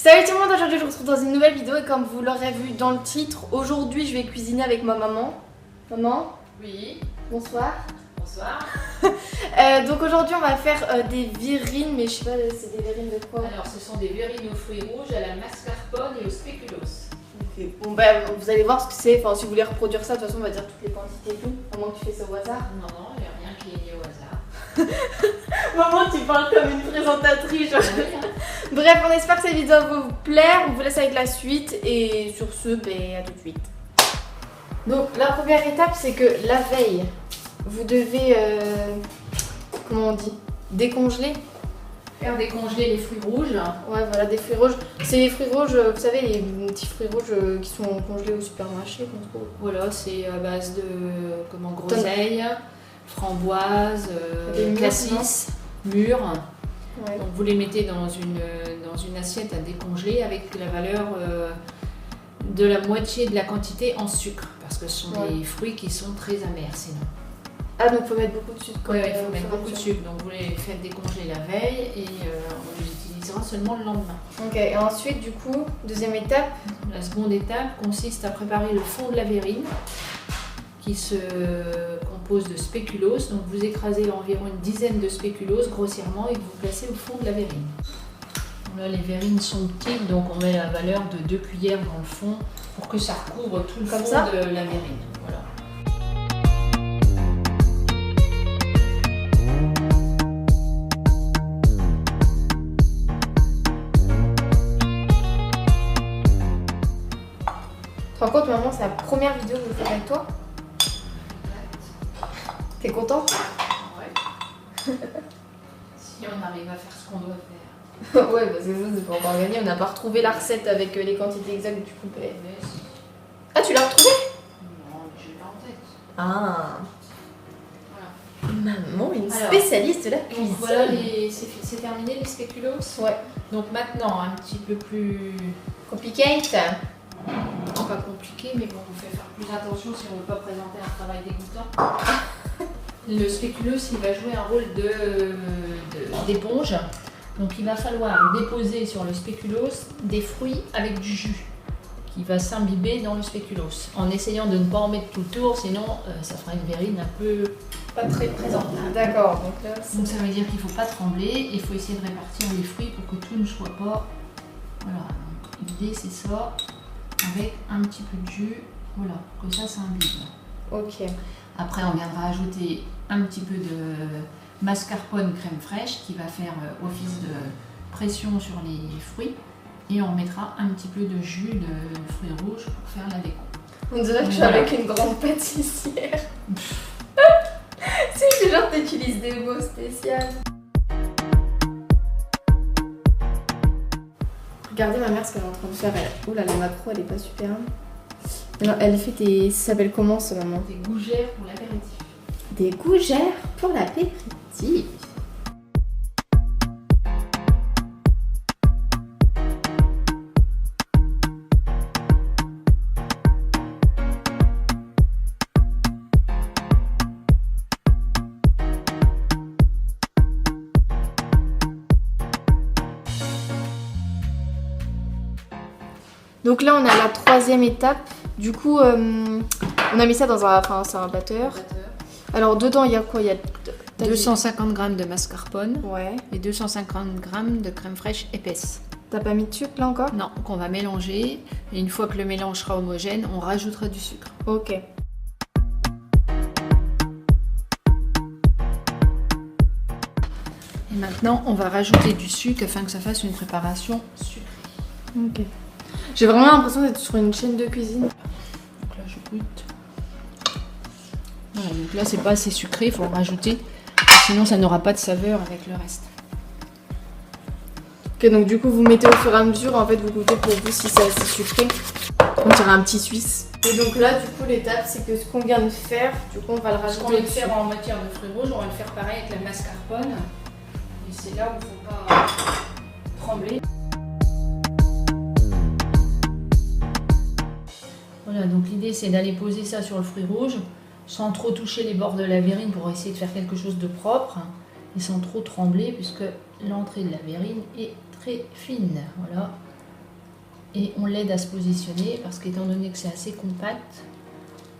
Salut tout le monde, aujourd'hui je vous retrouve dans une nouvelle vidéo et comme vous l'aurez vu dans le titre, aujourd'hui je vais cuisiner avec ma maman. Maman? Oui. Bonsoir. Bonsoir. Donc aujourd'hui on va faire des verrines, mais je sais pas, c'est des verrines de quoi? Alors ce sont des verrines aux fruits rouges, à la mascarpone et au spéculoos. Okay. Bon bah vous allez voir ce que c'est, enfin si vous voulez reproduire ça, de toute façon on va dire toutes les quantités et tout, à moins que tu fais ça au hasard. Non, non, il n'y a rien qui est lié au hasard. Maman, tu parles comme une présentatrice. Bref, on espère que cette vidéo va vous plaire. On vous laisse avec la suite. Et sur ce, ben, à tout de suite. Donc, la première étape, c'est que la veille, vous devez, comment on dit, décongeler. Faire décongeler les fruits rouges. Ouais, voilà, des fruits rouges. C'est les fruits rouges, vous savez, les petits fruits rouges qui sont congelés au supermarché. Voilà, c'est à base de groseille, framboise, cassis, mûres. Ouais. Donc vous les mettez dans une assiette à décongeler avec la valeur de la moitié de la quantité en sucre. Parce que ce sont des fruits qui sont très amers sinon. Ah, donc il faut mettre beaucoup de sucre. Oui, il faut mettre beaucoup de sucre. Donc vous les faites décongeler la veille et on les utilisera seulement le lendemain. Ok, et ensuite du coup, deuxième étape. La seconde étape consiste à préparer le fond de la verrine qui se compose de spéculoos. Donc vous écrasez environ une dizaine de spéculoos grossièrement et vous placez au fond de la verrine. Là les verrines sont petites, donc on met la valeur de 2 cuillères dans le fond pour que ça recouvre tout le fond de la verrine. Voilà. Tu te rends compte, maman, c'est la première vidéo que je fais avec toi? T'es content? Ouais. Si on arrive à faire ce qu'on doit faire. Ouais, parce que ça, c'est pas encore gagné. On n'a pas retrouvé la recette avec les quantités exactes du coupé. Ah, tu l'as retrouvée? Non, mais j'ai pas en tête. Ah. Voilà. Maman, une spécialiste de la cuisine. Donc voilà, c'est terminé les spéculoos. Ouais. Donc maintenant, un petit peu plus... Complicate. Pas compliqué, mais bon, on fait faire plus attention si on ne veut pas présenter un travail dégoûtant. Le spéculoos, il va jouer un rôle d'éponge. Donc il va falloir déposer sur le spéculoos des fruits avec du jus qui va s'imbiber dans le spéculoos. En essayant de ne pas en mettre tout le tour, sinon ça fera une verrine un peu pas très présentable. D'accord. Donc ça veut dire qu'il ne faut pas trembler, il faut essayer de répartir les fruits pour que tout ne soit pas... Voilà, donc l'idée c'est ça. Avec un petit peu de jus, voilà, que ça s'imbibe. Ok. Après, on viendra ajouter un petit peu de mascarpone crème fraîche qui va faire office de pression sur les fruits. Et on mettra un petit peu de jus de fruits rouges pour faire la déco. On dirait que je suis avec une grande pâtissière. Si, genre t'utilises des mots spéciaux. Regardez ma mère ce qu'elle est en train de faire. Oh là, la macro, elle est pas super. Alors, elle fait des... Ça s'appelle comment ça, maman? Des gougères pour l'apéritif. Des gougères pour l'apéritif. Donc là on a la troisième étape. Du coup on a mis ça dans un, enfin c'est un batteur. Alors dedans il y a quoi? Il y a 250 g de mascarpone et 250 g de crème fraîche épaisse. T'as pas mis de sucre là encore? Non, qu'on va mélanger. Et une fois que le mélange sera homogène, on rajoutera du sucre. Ok. Et maintenant on va rajouter du sucre afin que ça fasse une préparation sucrée. Ok. J'ai vraiment l'impression d'être sur une chaîne de cuisine. Donc là je goûte. Voilà, donc là c'est pas assez sucré, il faut en rajouter. Sinon ça n'aura pas de saveur avec le reste. Ok, donc du coup vous mettez au fur et à mesure, en fait vous goûtez pour vous si c'est assez sucré. On dirait un petit Suisse. Et donc là du coup l'étape c'est que ce qu'on vient de faire, du coup on va le rajouter. Ce qu'on vient de faire en matière de fruits rouges, on va le faire pareil avec la mascarpone. Et c'est là où il ne faut pas trembler. Voilà, donc l'idée c'est d'aller poser ça sur le fruit rouge sans trop toucher les bords de la verrine pour essayer de faire quelque chose de propre et sans trop trembler puisque l'entrée de la verrine est très fine. Voilà. Et on l'aide à se positionner parce qu'étant donné que c'est assez compact,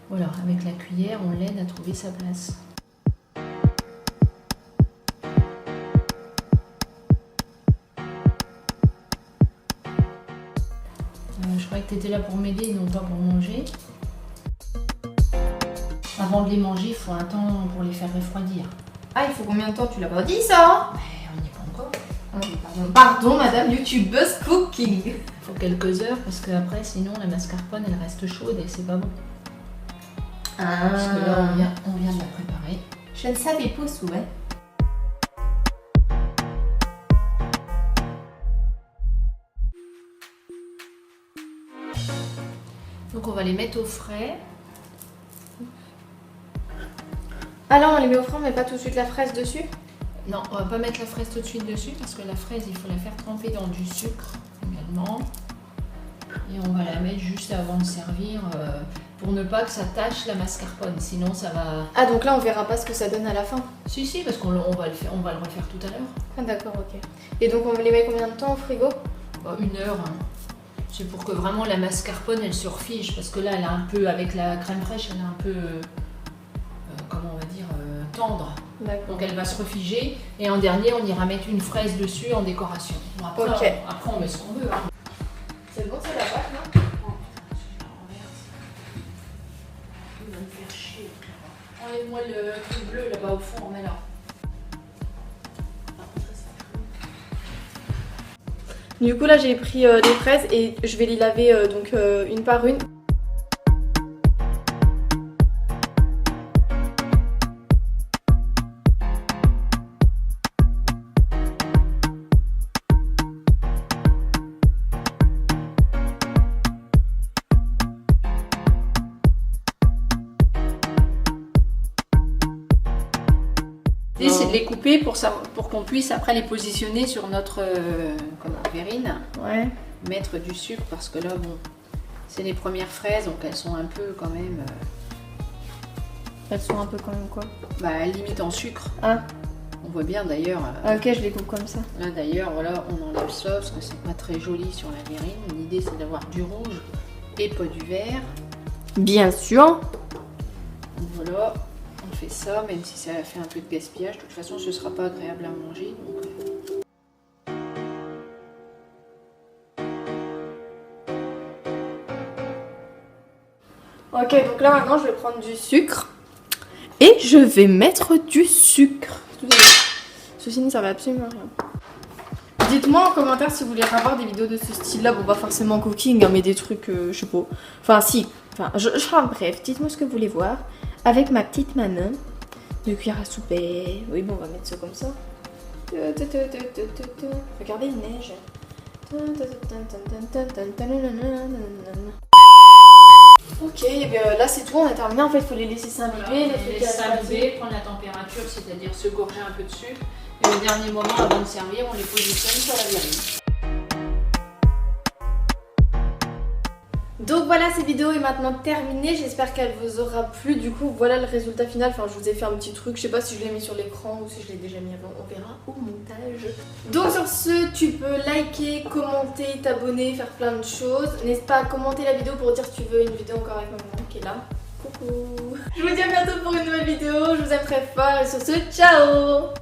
voilà, avec la cuillère, on l'aide à trouver sa place. Je croyais que tu étais là pour m'aider, non pas pour manger. Avant de les manger, il faut un temps pour les faire refroidir. Ah, il faut combien de temps? Tu l'as pas dit ça? Mais on n'y est pas encore. Pardon, madame youtubeuse cooking. Il faut quelques heures parce qu'après, sinon, la mascarpone, elle reste chaude et c'est pas bon. Parce que là, on vient de la préparer. Je ne savais pas où, hein. Donc on va les mettre au frais. Alors on les met au frais, mais pas tout de suite la fraise dessus? Non, on va pas mettre la fraise tout de suite dessus parce que la fraise, il faut la faire tremper dans du sucre également. Et on va la mettre juste avant de servir pour ne pas que ça tâche la mascarpone, sinon ça va... Ah donc là on verra pas ce que ça donne à la fin? Si, parce qu'on va le refaire tout à l'heure. Ah d'accord, ok. Et donc on les met combien de temps au frigo? Bah, 1 heure. Hein. C'est pour que vraiment la mascarpone elle se refige parce que là elle a un peu, avec la crème fraîche, elle est un peu, comment on va dire, tendre. Donc elle va se refiger et en dernier on ira mettre une fraise dessus en décoration. Bon, après, après on met ce qu'on veut. Hein. C'est bon, c'est la pâte, non? Oh putain, si je la renverse, il va me faire chier. Enlève-moi le truc bleu là-bas au fond, on met là. Du coup là j'ai pris les fraises et je vais les laver donc une par une. C'est de les couper pour qu'on puisse après les positionner sur notre verrine. Ouais. Mettre du sucre parce que là, bon, c'est les premières fraises donc elles sont un peu quand même. Elles sont un peu quand même quoi? Bah, limite en sucre. Ah. On voit bien d'ailleurs. Ah, ok, je les coupe comme ça. Là d'ailleurs, voilà, on enlève ça parce que c'est pas très joli sur la verrine. L'idée c'est d'avoir du rouge et pas du vert. Bien sûr. Donc voilà. On fait ça, même si ça fait un peu de gaspillage. De toute façon, ce ne sera pas agréable à manger. Donc... Ok, donc là maintenant je vais prendre du sucre. Et je vais mettre du sucre. Ceci ne servait absolument à rien. Dites-moi en commentaire si vous voulez avoir des vidéos de ce style-là. Bon, pas forcément cooking, hein, mais des trucs, je sais pas. Enfin, si. Enfin, bref, dites-moi ce que vous voulez voir. Avec ma petite main de cuillère à souper. Oui, bon, on va mettre ça comme ça. Regardez, il neige. Ok, et bien là c'est tout, on a terminé. En fait, il faut les laisser s'imbiber. Voilà, les laisser s'imbiber, prendre la température, c'est-à-dire se gorger un peu de sucre. Et au dernier moment, avant de servir, on les positionne sur la verrine. Donc voilà, cette vidéo est maintenant terminée, j'espère qu'elle vous aura plu. Du coup voilà le résultat final, enfin je vous ai fait un petit truc, je sais pas si je l'ai mis sur l'écran ou si je l'ai déjà mis avant, on verra au montage. Donc sur ce, tu peux liker, commenter, t'abonner, faire plein de choses. N'hésite pas à commenter la vidéo pour dire si tu veux une vidéo encore avec maman qui est là. Coucou. Je vous dis à bientôt pour une nouvelle vidéo, je vous aime très fort et sur ce, ciao.